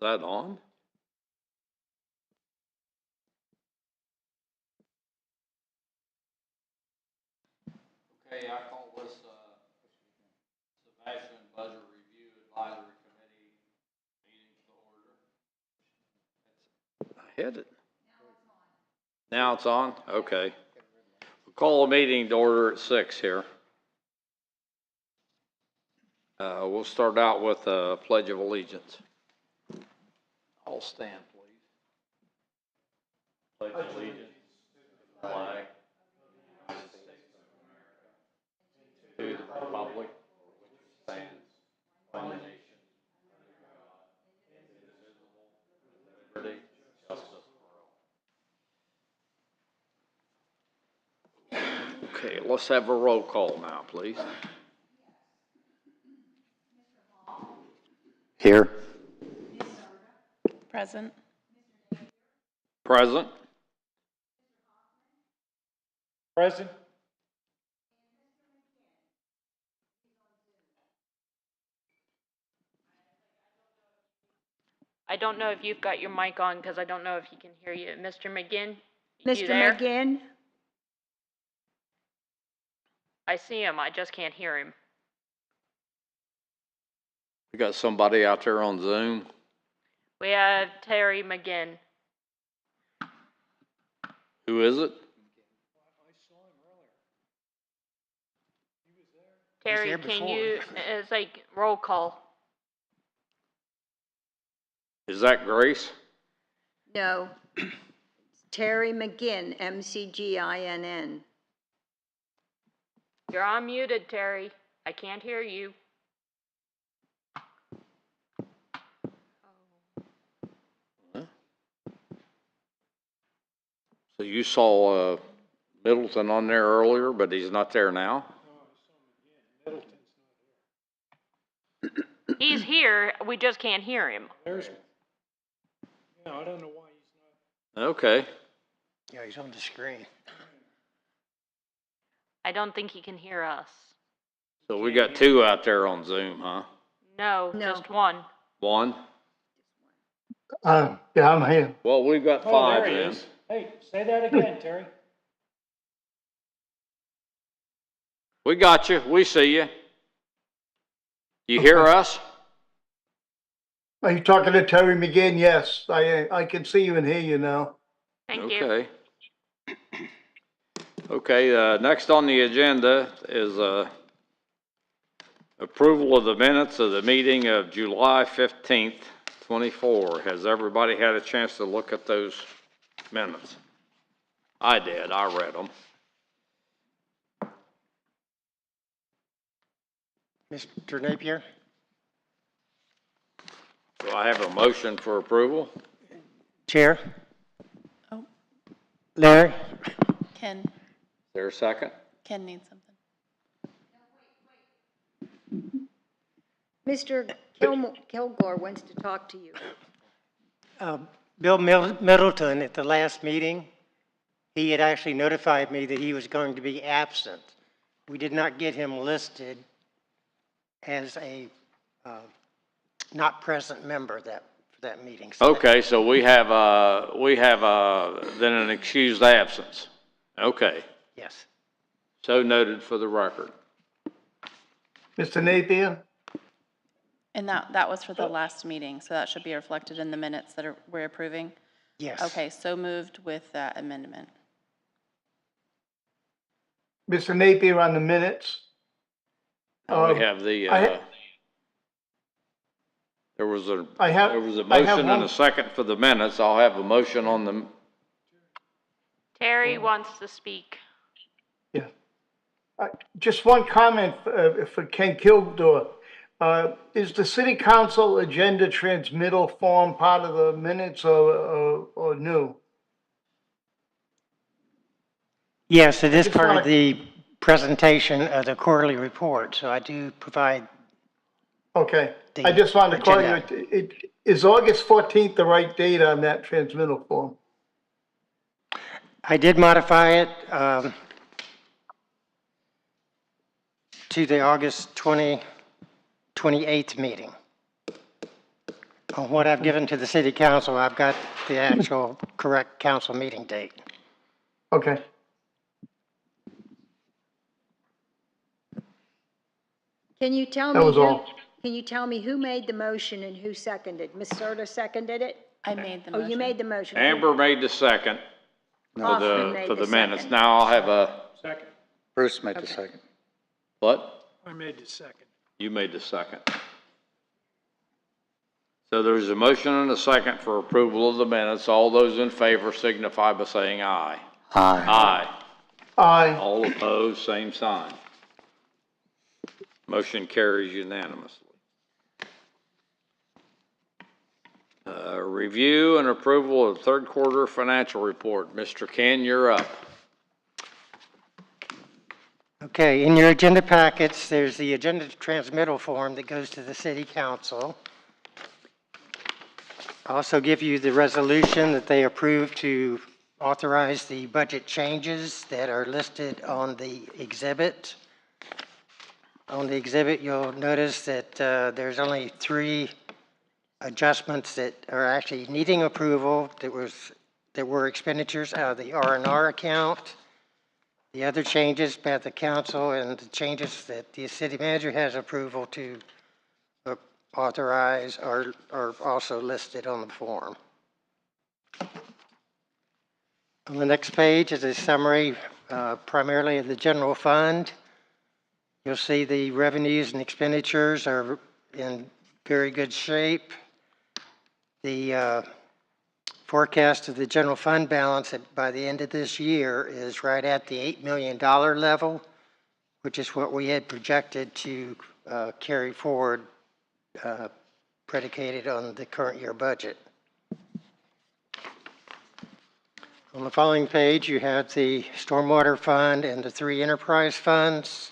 that on? Okay, I call this Sebastian Budget Review Advisory Committee meeting to order. I hit it. Now it's on? Okay. We'll call a meeting to order at 6 here. We'll start out with a Pledge of Allegiance. All stand, please. Pledge of Allegiance to the flag of the United States of America, to the republic which stands one nation, under God, indivisible, with liberty and justice for all. Okay, let's have a roll call now, please. Here. Present. Present. Present. I don't know if you've got your mic on because I don't know if he can hear you. Mr. McGinn? Mr. You there? McGinn? I see him. I just can't hear him. We got somebody out there on Zoom. We have Terry McGinn. Who is it? Terry, can you, it's like roll call. Is that Grace? No. It's Terry McGinn, M-C-G-I-N-N. You're unmuted, Terry. I can't hear you. So you saw Middleton on there earlier, but he's not there now? He's here. We just can't hear him. There's, yeah, I don't know why he's not. Okay. Yeah, he's on the screen. I don't think he can hear us. So we got two out there on Zoom, huh? No, No. just one. One? Yeah, I'm here. Well, we've got Oh, five there he then. is. Hey, say that again, Terry. We got you. We see you. You hear us? Are you talking to Terry McGinn? Yes, I can see you and hear you now. Thank you. Okay. Okay, next on the agenda is approval of the minutes of the meeting of July 15th, 24. Has everybody had a chance to look at those minutes? I did. I read them. Mr. Napier? Do I have a motion for approval? Chair? Oh. Larry? Ken. Is there a second? Ken needs something. Mr. Kilgore wants to talk to you. Bill Middleton, at the last meeting, he had actually notified me that he was going to be absent. We did not get him listed as a not present member for that meeting. So Okay, so we have then an excused absence. Okay, yes. so noted for the record. Mr. Napier? And that was for the last meeting, so that should be reflected in the minutes that we're approving? Yes. Okay, so moved with that amendment. Mr. Napier on the minutes? We have the, there was a motion and a second for the minutes. I'll have a motion on the. Terry wants to speak. Yeah. Just one comment for Ken Kilgore. Is the city council agenda transmittal form part of the minutes or new? Yes, it is just part wanna- of the presentation of the quarterly report, so I do provide. Okay, I just wanted to call you, agenda. is August 14th the right date on that transmittal form? I did modify it to the August 28th meeting. On what I've given to the city council, I've got the actual correct council meeting date. Okay. Can you tell That me was who, all. can you tell me who made the motion and who seconded? Ms. Serta seconded it? I made the Oh, motion. you made the motion. Amber made the second for Hoffman made for the the minutes. second. Now I'll have a, Second. Bruce made the second. what? I made the second. You made the second. So there's a motion and a second for approval of the minutes. All those in favor signify by saying aye. Aye. Aye. Aye. All opposed, same sign. Motion carries unanimously. Review and approval of third quarter financial report. Mr. Ken, you're up. Okay, in your agenda packets, there's the agenda transmittal form that goes to the city council. I also give you the resolution that they approved to authorize the budget changes that are listed on the exhibit. On the exhibit, you'll notice that there's only 3 adjustments that are actually needing approval that were expenditures out of the R&R account. The other changes by the council and the changes that the city manager has approval to authorize are also listed on the form. On the next page is a summary primarily of the general fund. You'll see the revenues and expenditures are in very good shape. The forecast of the general fund balance by the end of this year is right at the $8 million level, which is what we had projected to carry forward, predicated on the current year budget. On the following page, you have the stormwater fund and the 3 enterprise funds.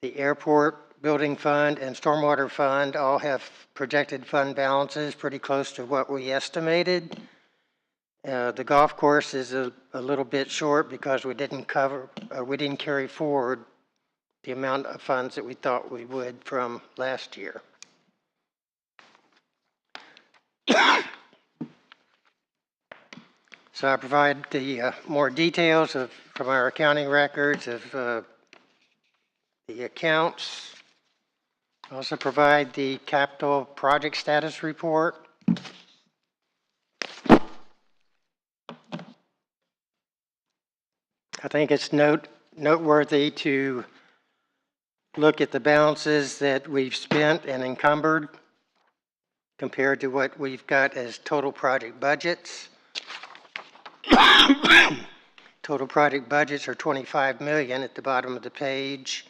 The airport building fund and stormwater fund all have projected fund balances pretty close to what we estimated. The golf course is a little bit short because we didn't carry forward the amount of funds that we thought we would from last year. So I provide the more details from our accounting records of the accounts. I also provide the capital project status report. I think it's noteworthy to look at the balances that we've spent and encumbered compared to what we've got as total project budgets. Total project budgets are $25 million at the bottom of the page.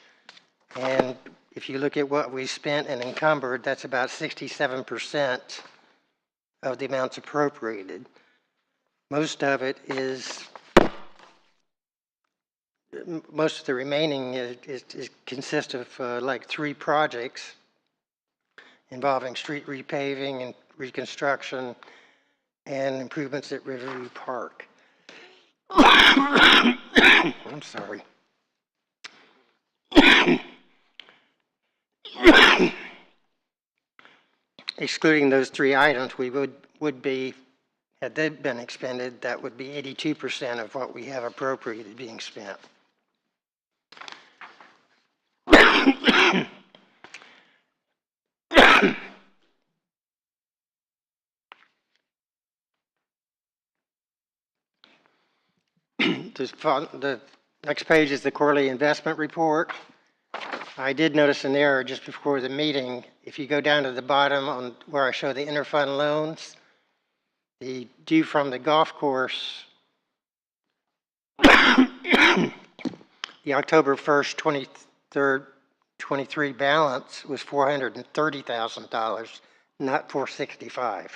And if you look at what we spent and encumbered, that's about 67% of the amounts appropriated. Most of the remaining consists of like 3 projects involving street repaving and reconstruction and improvements at Riverview Park. I'm sorry. Excluding those 3 items, we would be, had they been expended, that would be 82% of what we have appropriated being spent. The next page is the quarterly investment report. I did notice an error just before the meeting. If you go down to the bottom on where I show the interfund loans, the due from the golf course, the October 1st, 23 balance was $430,000, not $465,000.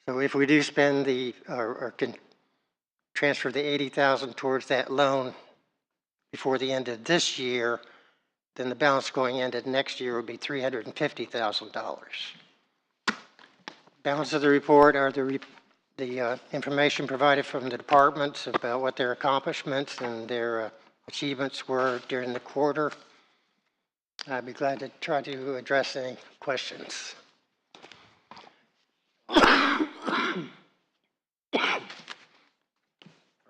So if we do spend or can transfer the $80,000 towards that loan before the end of this year, then the balance going into next year would be $350,000. Balance of the report are the information provided from the departments about what their accomplishments and their achievements were during the quarter. I'd be glad to try to address any questions.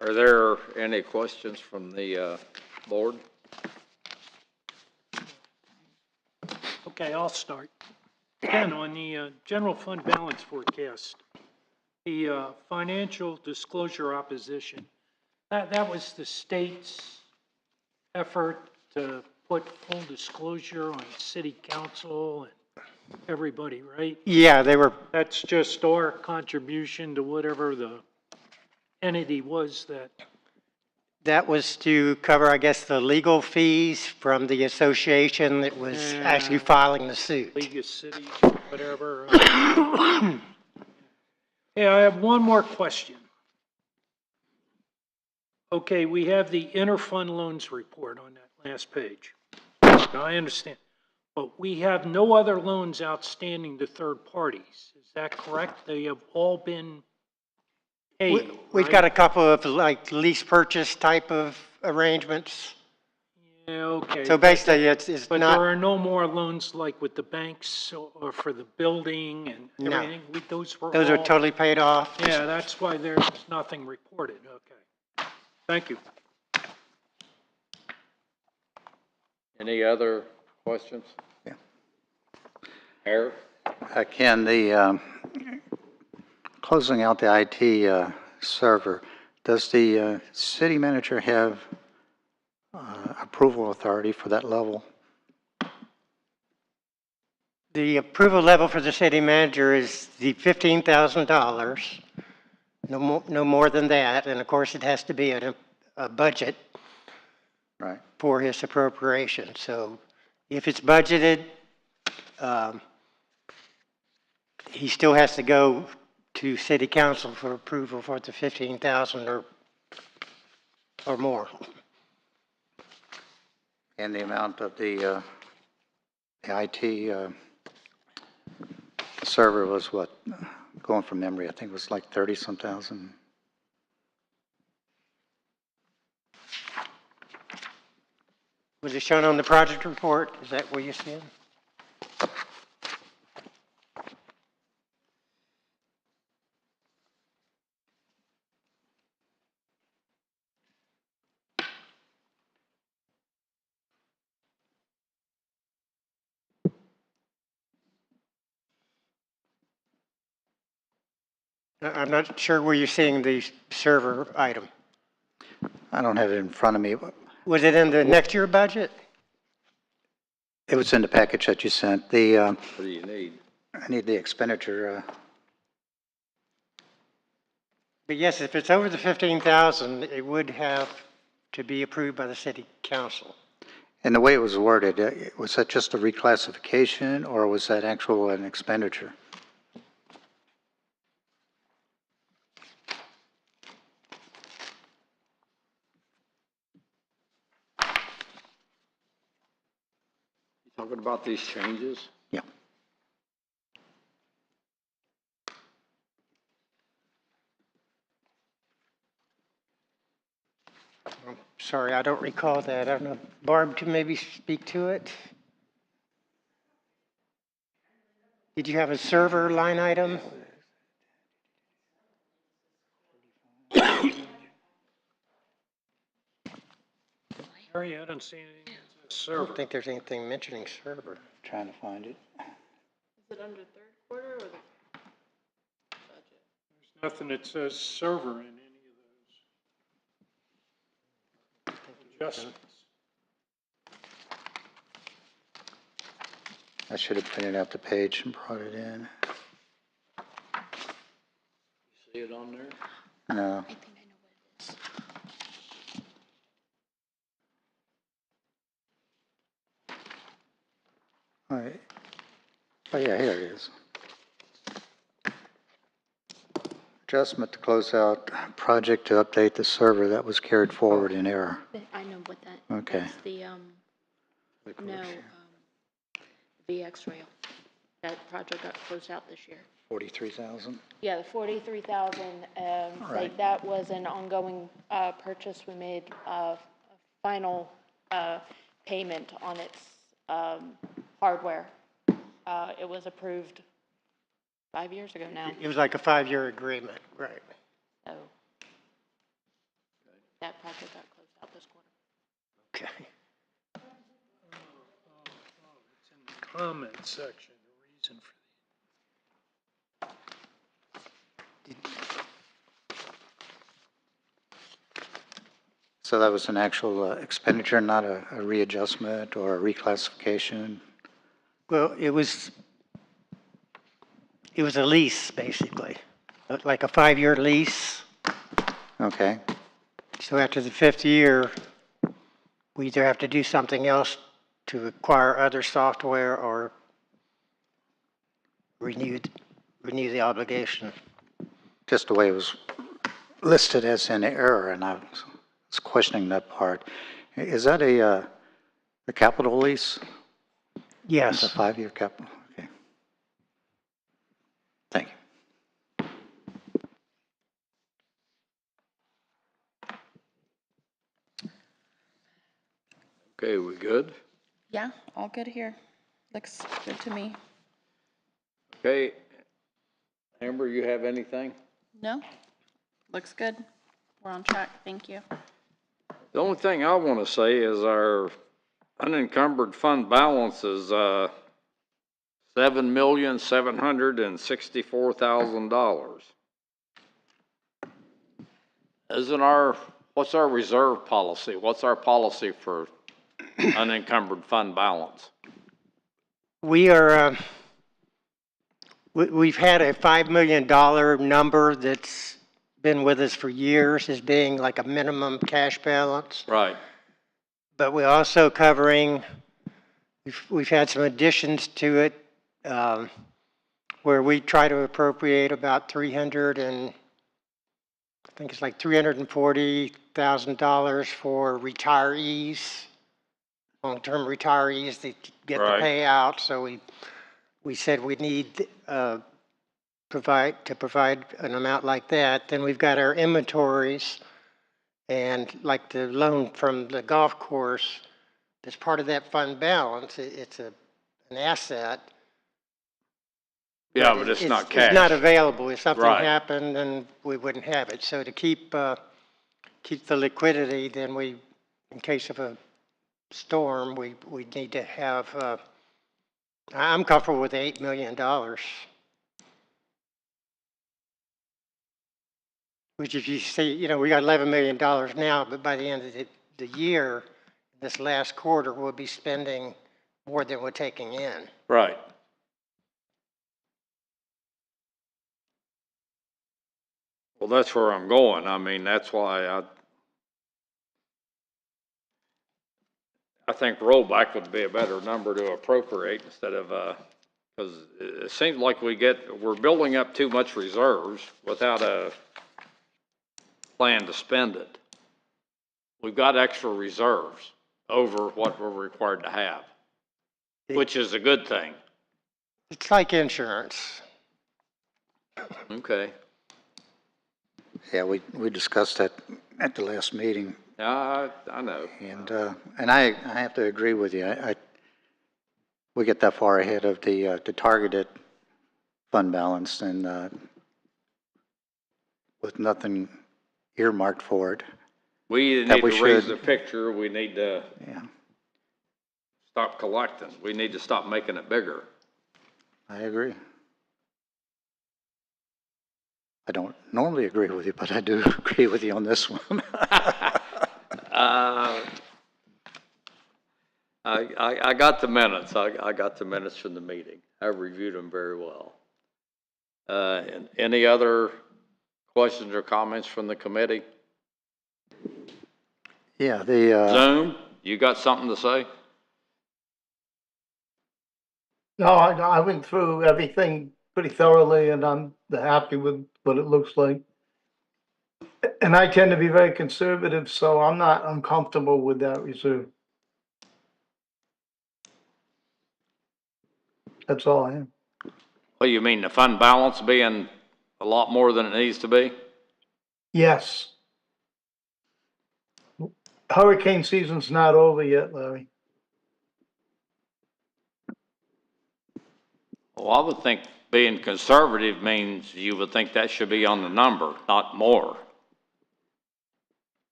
Are there any questions from the board? Okay, I'll start. Again, on the general fund balance forecast, the financial disclosure opposition, that was the state's effort to put full disclosure on city council and everybody, right? Yeah, they were, That's just our contribution to whatever the entity was that was to cover, I guess, the legal fees from the association that was actually filing the suit. League of Cities, whatever. Hey, I have one more question. Okay, we have the interfund loans report on that last page. Now, I understand, but we have no other loans outstanding to third parties. Is that correct? They have all been paid, We've right? got a couple of like lease purchase type of arrangements. Yeah, okay. So basically, it's But not. there are no more loans like with the banks or for the building and No. everything? Those were Those are all- totally paid off. Yeah, that's why there's nothing reported, okay. Thank you. Any other questions? Yeah. Eric? Ken, the closing out the IT server, does the city manager have approval authority for that level? The approval level for the city manager is the $15,000, no more than that, and of course, it has to be a budget Right. for his appropriation. So if it's budgeted, he still has to go to city council for approval for the 15,000 or more. And the amount of the IT server was what? Going from memory, I think it was like 30-some thousand. Was it shown on the project report? Is that where you see it? I'm not sure where you're seeing the server item. I don't have it in front of me. Was it in the next year budget? It was in the package that you sent. The What do you need? I need the expenditure. But yes, if it's over the 15,000, it would have to be approved by the city council. And the way it was worded, was that just a reclassification or was that actual an expenditure? You talking about these changes? Yeah. I'm sorry, I don't recall that. I don't know. Barb, to maybe speak to it? Did you have a server line item? Harry, I don't see anything that says I don't server. think there's anything mentioning server. Trying to find it. Is it under third quarter or the budget? There's nothing that says server in any of those adjustments. I should have printed out the page and brought it in. See it on there? No. I think I know what it is. All right. Oh, yeah, here it is. Adjustment to close out project to update the server that was carried forward in error. I know what that, Okay. that's the, no, VX Rail. That project got closed out this year. 43,000. Yeah, the 43,000, Right. that was an ongoing, purchase. We made a final, payment on its, hardware. It was approved 5 years ago now, It was like a 5-year agreement, right? so that project got closed out this quarter. Okay. It's in the comment section, the reason for So that was an actual expenditure, not a readjustment or a reclassification? Well, it was a lease, basically, like a 5-year lease. Okay, So after the 5th year, we either have to do something else to acquire other software or renew the obligation. just the way it was listed as an error, and I was questioning that part. Is that a capital lease? It's a Yes. 5-year capital, okay. Thank you. Okay, we good? Yeah, all good here. Looks good to me. Okay. Amber, you have anything? No, looks good. We're on track. Thank you. The only thing I want to say is our unencumbered fund balance is $7,764,000. What's our reserve policy? What's our policy for unencumbered fund balance? We are, we've had a $5 million number that's been with us for years as being like a minimum cash balance. Right. But we're also covering, we've had some additions to it, where we try to appropriate about $340,000 for retirees, long-term retirees that get the Right. payout. So we said we need provide an amount like that. Then we've got our inventories, and like the loan from the golf course, that's part of that fund balance. It's an asset. Yeah, but it's not cash. It's not available. If something Right. happened, then we wouldn't have it. So to keep the liquidity, then in case of a storm, we need to have, I'm comfortable with $8 million. Which if you see, we got $11 million now, but by the end of the year, this last quarter, we'll be spending more than we're taking in. Right. Well, that's where I'm going. I mean, that's why I think rollback would be a better number to appropriate instead of, because it seems like we're building up too much reserves without a plan to spend it. We've got extra reserves over what we're required to have, which is a good thing. It's like insurance. Okay. Yeah, we discussed that at the last meeting, I know. and I have to agree with you. We get that far ahead of the targeted fund balance, and with nothing earmarked for it. We That need we to raise should. the picture. We need to Yeah, stop collecting. We need to stop making it bigger. I agree. I don't normally agree with you, but I do agree with you on this one. I got the minutes. I got the minutes from the meeting. I reviewed them very well. And any other questions or comments from the committee? Yeah, Zoom, you got something to say? No, I went through everything pretty thoroughly, and I'm happy with what it looks like. And I tend to be very conservative, so I'm not uncomfortable with that reserve. That's all I am. Well, you mean the fund balance being a lot more than it needs to be? Yes. Hurricane season's not over yet, Larry. Well, I would think being conservative means you would think that should be on the number, not more.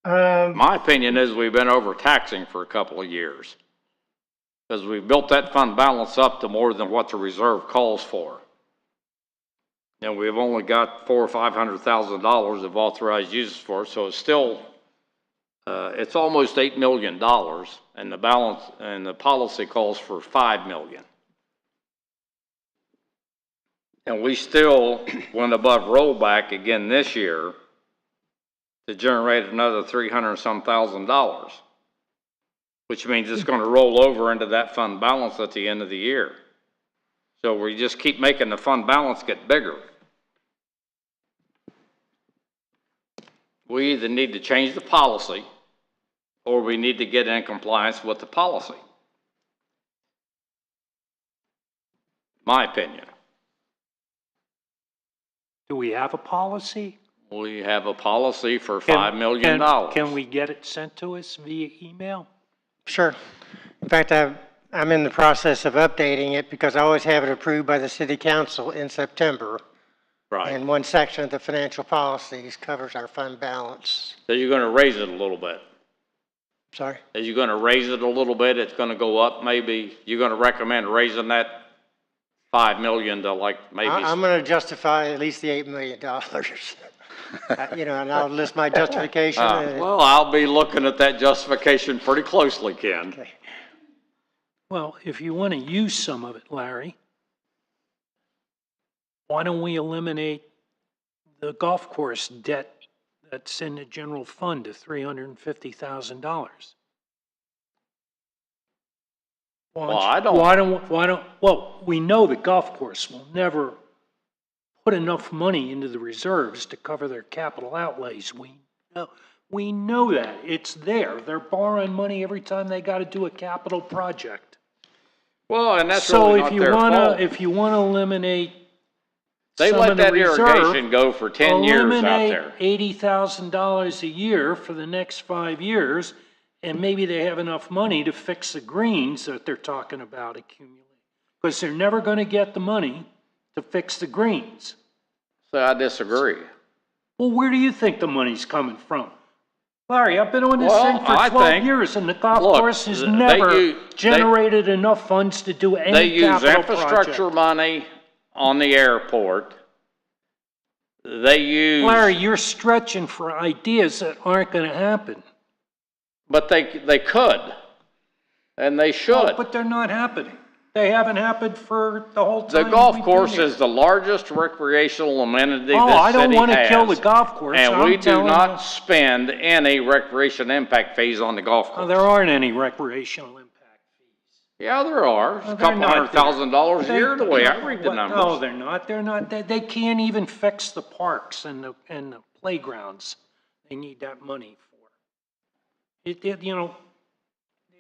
My opinion is we've been overtaxing for a couple of years. Because we built that fund balance up to more than what the reserve calls for. And we've only got $400,000 or $500,000 of authorized uses for it, so it's still, it's almost $8 million, and the balance, and the policy calls for $5 million. And we still went above rollback again this year to generate another $300-some thousand, which means it's going to roll over into that fund balance at the end of the year. So we just keep making the fund balance get bigger. We either need to change the policy or we need to get in compliance with the policy. My opinion. Do we have a policy? We have a policy for $5 million. Can we get it sent to us via email? Sure. In fact, I'm in the process of updating it because I always have it approved by the city council in September. Right. And one section of the financial policies covers our fund balance. So you're going to raise it a little bit. Sorry? Are you going to raise it a little bit? It's going to go up maybe? You're going to recommend raising that $5 million to like maybe? I'm going to justify at least the $8 million. You know, and I'll list my justification. Well, I'll be looking at that justification pretty closely, Ken. Okay. Well, if you want to use some of it, Larry, why don't we eliminate the golf course debt that's in the general fund to $350,000? Well, we know the golf course will never put enough money into the reserves to cover their capital outlays. We know that. It's there. They're borrowing money every time they got to do a capital project. Well, and that's really not their fault. If you want to eliminate they some let of the that reserve, irrigation go for 10 years out there. Eliminate $80,000 a year for the next 5 years, and maybe they have enough money to fix the greens that they're talking about accumulating. Because they're never going to get the money to fix the greens. So I disagree. Well, where do you think the money's coming from? Larry, I've been on this thing for 12 years, and the golf course has never generated enough funds to do any capital project. They use infrastructure money on the airport. They use... Larry, you're stretching for ideas that aren't going to happen. But they could, and they should. Well, but they're not happening. They haven't happened for the whole time. The golf course is the largest recreational amenity this city has. I don't want to kill the golf course. And we do not spend any recreation impact fees on the golf course. There aren't any recreational impact fees. Yeah, there are. It's a couple $100,000 a year, the way I read the numbers. No, they're not. They're not. They can't even fix the parks and the playgrounds. They need that money for. You know,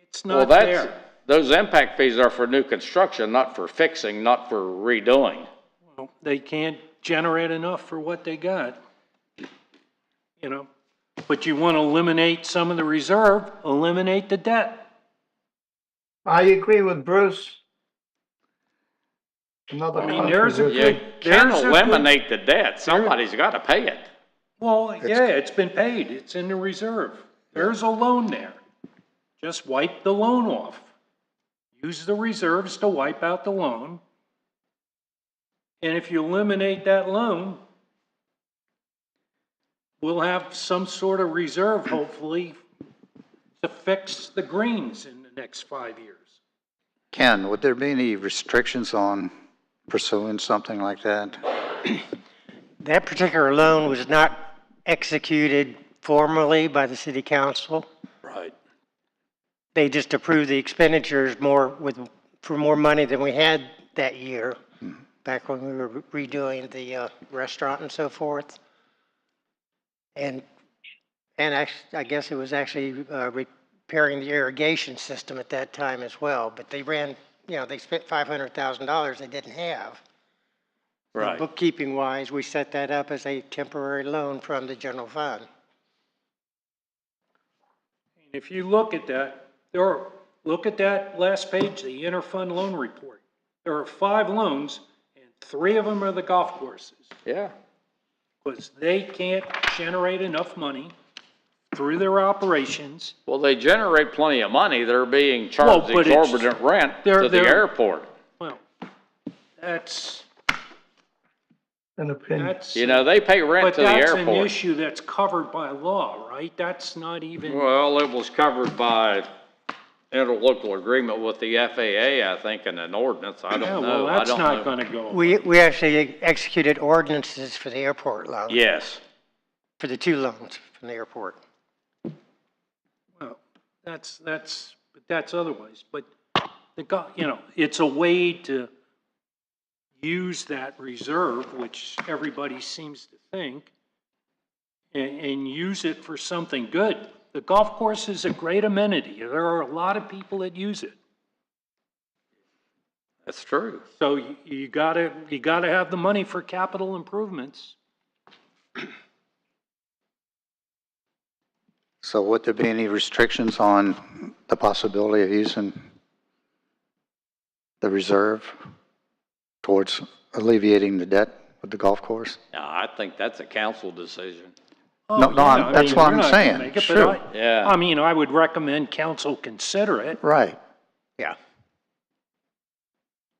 it's not there. Those impact fees are for new construction, not for fixing, not for redoing. Well, they can't generate enough for what they got. You know, but you want to eliminate some of the reserve, eliminate the debt. I agree with Bruce. Another You can't eliminate the debt. Somebody's got to pay it. Well, yeah, it's been paid. It's in the reserve. There's a loan there. Just wipe the loan off. Use the reserves to wipe out the loan. And if you eliminate that loan, we'll have some sort of reserve, hopefully, to fix the greens in the next 5 years. Ken, would there be any restrictions on pursuing something like that? That particular loan was not executed formally by the city council. Right. They just approved the expenditures for more money than we had that year, back when we were redoing the restaurant and so forth. And actually, I guess it was actually repairing the irrigation system at that time as well. But they ran, you know, they spent $500,000 they didn't have. Right. Bookkeeping wise, we set that up as a temporary loan from the general fund. If you look at that, look at that last page, the interfund loan report. there are 5 loans, and 3 of them are the golf courses. Yeah. Because they can't generate enough money through their operations. Well, they generate plenty of money. They're being charged Well, but it's- exorbitant rent they're- to the they're- airport. Well, that's, An opinion. that's. You know, they pay rent But to the that's an airport. issue that's covered by law, right? That's not even, Well, it was covered by interlocal agreement with the FAA, I think, in an ordinance. I yeah, don't well, know. I that's don't not know. gonna go. We actually executed ordinances for the airport loan, Yes. for the 2 loans from the airport. Well, that's otherwise, but you know, it's a way to use that reserve, which everybody seems to think, and use it for something good. The golf course is a great amenity. There are a lot of people that use it. That's true. So you gotta have the money for capital improvements. So would there be any restrictions on the possibility of using the reserve towards alleviating the debt with the golf course? No, I think that's a council decision. Oh, No, yeah, I that's mean, what we're I'm not gonna saying. make it, but Sure. Yeah. I mean, I would recommend council consider it. Right. Yeah.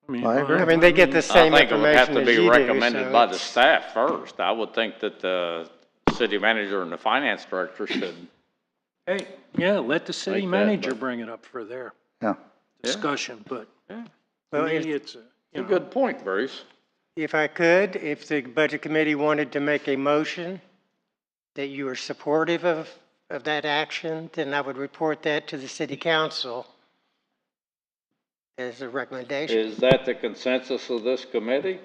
I mean, I agree. I mean, they get the I same think it would have information to as be you do, recommended so by the it's- staff first. I would think that the city manager and the finance director should. Hey, yeah, let the city Like that, manager but- bring it up for their Yeah. discussion, but to Well, me, if- it's, It's you a know, good point, Bruce. If I could, if the budget committee wanted to make a motion that you are supportive of that action, then I would report that to the city council as a recommendation. Is that the consensus of this committee?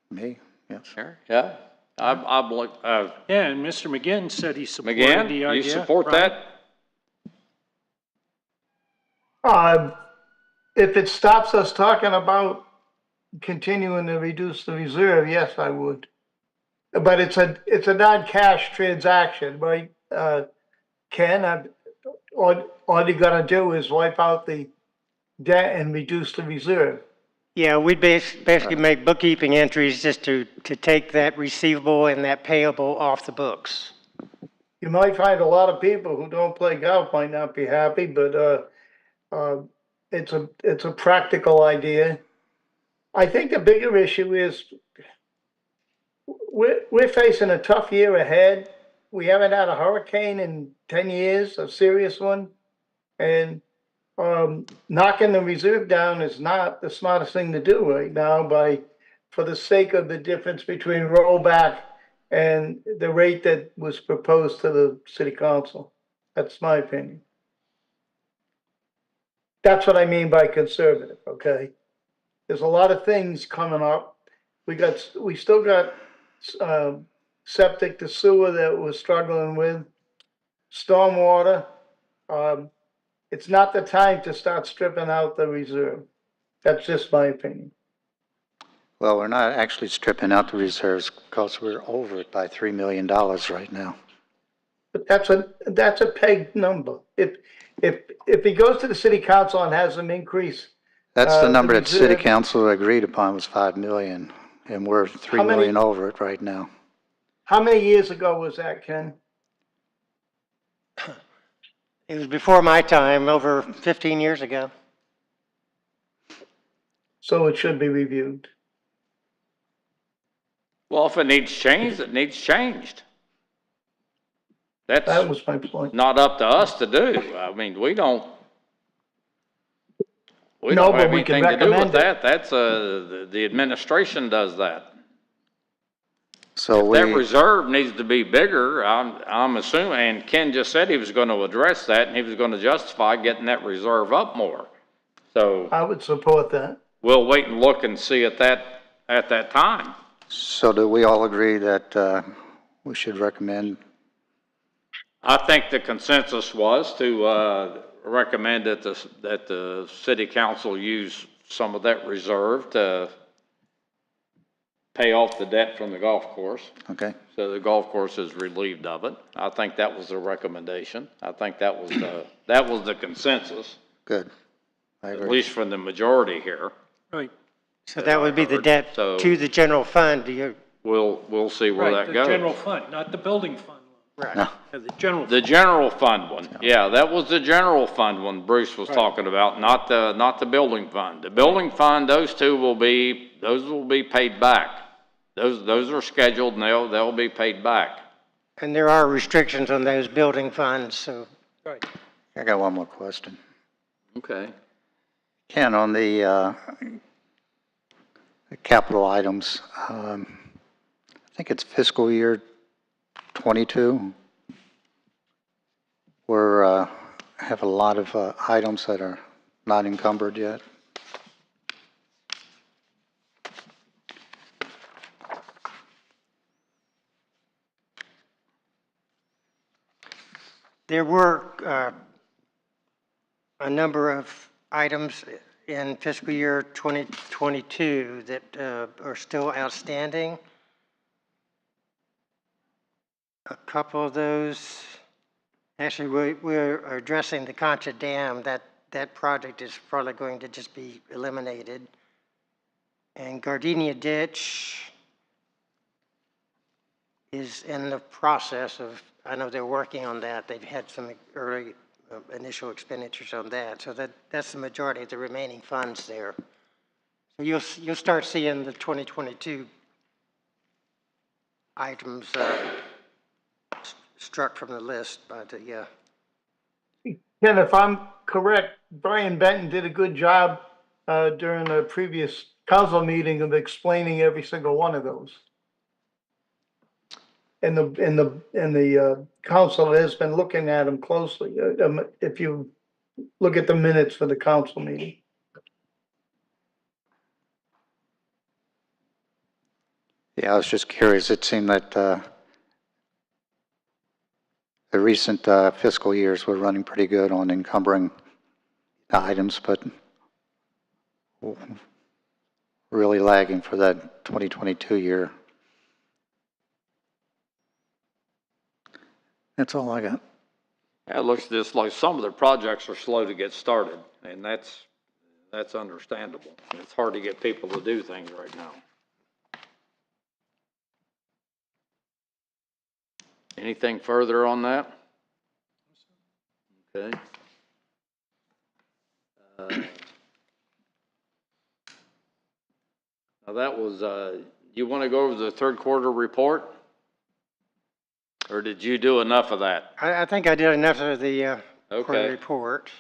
Me, yes. Sure. Yeah. I believe, yeah, and Mr. McGinn said he supported the idea. McGann, you support right? that? If it stops us talking about continuing to reduce the reserve, yes, I would. But it's a non-cash transaction, right? Ken, all you gotta do is wipe out the debt and reduce the reserve. Yeah, we'd basically make bookkeeping entries just to take that receivable and that payable off the books. You might find a lot of people who don't play golf might not be happy, but it's a practical idea. I think the bigger issue is we're facing a tough year ahead. We haven't had a hurricane in 10 years, a serious one. And knocking the reserve down is not the smartest thing to do right now for the sake of the difference between rollback and the rate that was proposed to the city council. That's my opinion. That's what I mean by conservative, okay? There's a lot of things coming up. We still got septic to sewer that we're struggling with, stormwater. It's not the time to start stripping out the reserve. That's just my opinion. Well, we're not actually stripping out the reserves because we're over it by $3 million right now. But that's a pegged number. If he goes to the city council and has them increase. That's the number that city reserve- council agreed upon was 5 million, and we're 3 How many- million over it right now. How many years ago was that, Ken? It was before my time, over 15 years ago. So it should be reviewed. Well, if it needs changed, it needs changed. That That's was my point. not up to us to do. I mean, we don't No, but have we can anything to do with recommend it. that. That's, the administration does that. So That we, reserve needs to be bigger, I'm assuming, and Ken just said he was gonna address that, and he was gonna justify getting that reserve up more. So, I would support that. we'll wait and look and see at that time. so do we all agree that we should recommend? I think the consensus was to, recommend that the city council use some of that reserve to pay off the debt from the golf course. Okay, So the golf course is relieved of it. I think that was the recommendation. I think that was the consensus, good. I at agree. least from the majority here. Right. So that would be the debt So- to the general fund, We'll see where Right, that the general goes. fund, not the building fund. right. No, The general. The general fund one, yeah, that was the general fund one Bruce was Right. talking about, not the building fund. The building fund, those will be paid back. Those are scheduled and they'll be paid back. And there are restrictions on those building funds, so Right. I got one more question. Okay. Ken, on the capital items, I think it's fiscal year 22. We're, have a lot of items that are not encumbered yet. there were a number of items in fiscal year 2022 that are still outstanding. A couple of those, actually, we're addressing the Concha Dam. That project is probably going to just be eliminated. And Gardenia Ditch is in the process of, I know they're working on that. They've had some early initial expenditures on that. So that's the majority of the remaining funds there. So you'll start seeing the 2022 items struck from the list by the, Ken, if I'm correct, Brian Benton did a good job during the previous council meeting of explaining every single one of those. And the council has been looking at them closely. If you look at the minutes for the council meeting. Yeah, I was just curious. It seemed that the recent fiscal years were running pretty good on encumbering the items, but really lagging for that 2022 year. That's all I got. Yeah, it looks just like some of the projects are slow to get started, and that's understandable. It's hard to get people to do things right now. Anything further on that? Okay. Now that was, you want to go over the third quarter report? Or did you do enough of that? I think I did enough of the quarterly Okay. report.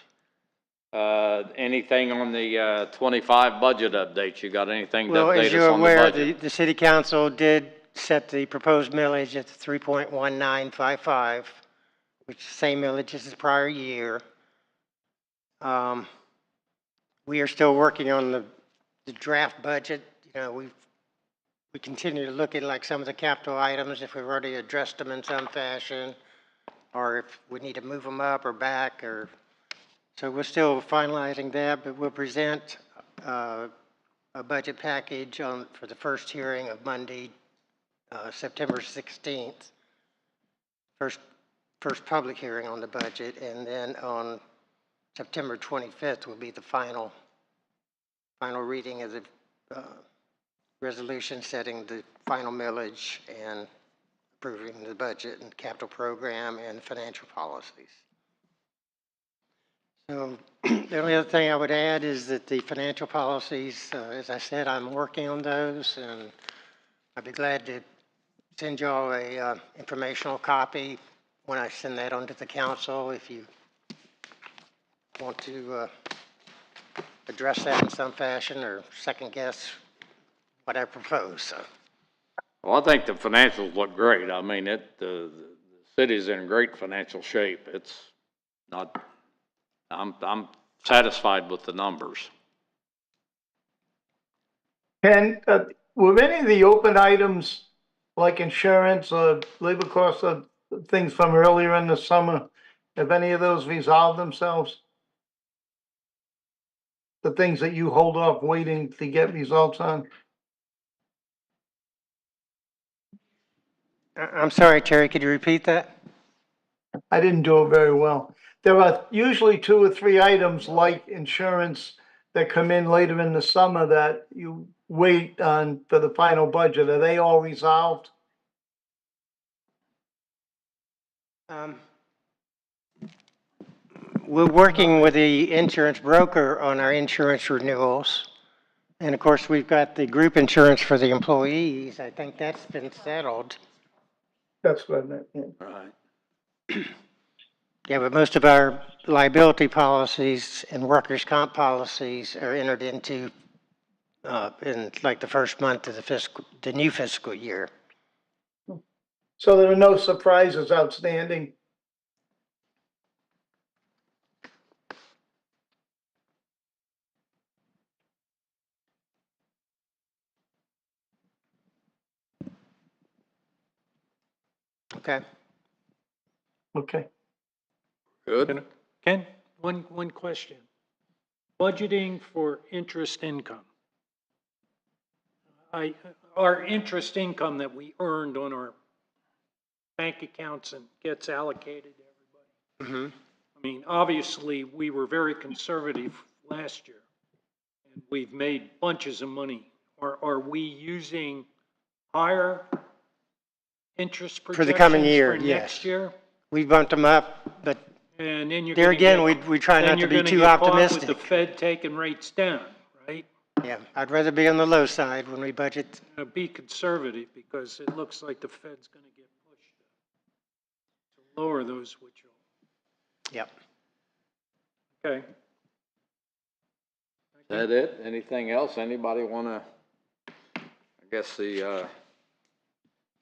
Anything on the 25 budget updates? You got anything to Well, as update you're us on the aware, budget? the city council did set the proposed millage at 3.1955, which is the same millage as the prior year. We are still working on the draft budget. You know, we continue to look at like some of the capital items, if we've already addressed them in some fashion, or if we need to move them up or back, or, so we're still finalizing that, but we'll present a budget package for the first hearing of Monday, September 16th. First public hearing on the budget, and then on September 25th will be the final reading of the resolution setting the final millage and approving the budget and capital program and financial policies. So the only other thing I would add is that the financial policies, as I said, I'm working on those, and I'd be glad to send y'all a informational copy when I send that on to the council if you want to address that in some fashion or second guess what I propose. So. Well, I think the financials look great. I mean, the city's in great financial shape. It's not, I'm satisfied with the numbers. Ken, were any of the open items like insurance or labor costs or things from earlier in the summer, have any of those resolved themselves? The things that you hold off waiting to get results on? I'm sorry, Terry, could you repeat that? I didn't do it very well. There are usually 2 or 3 items like insurance that come in later in the summer that you wait on for the final budget, are they all resolved? We're working with the insurance broker on our insurance renewals. And of course, we've got the group insurance for the employees. I think that's been settled. That's what I meant, yeah. Right. Yeah, but most of our liability policies and workers' comp policies are entered into in like the first month of the new fiscal year. So there are no surprises outstanding? Okay. Okay. Good. Ken, one question. Budgeting for interest income. Our interest income that we earned on our bank accounts and gets allocated to everybody. I mean, obviously, we were very conservative last year, and we've made bunches of money. Are we using higher interest For the coming projections year, for yes. next year? We bumped them up, but And then you're there gonna again, get- we try then not to you're be gonna too get caught optimistic. with the Fed taking rates down, right? Yeah, I'd rather be on the low side when we budget. Be conservative, because it looks like the Fed's gonna get pushed to lower those, which will, Yep. okay. Is that it? Anything else? Anybody wanna, I guess the,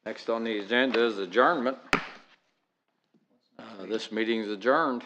next on the agenda is adjournment. This meeting's adjourned.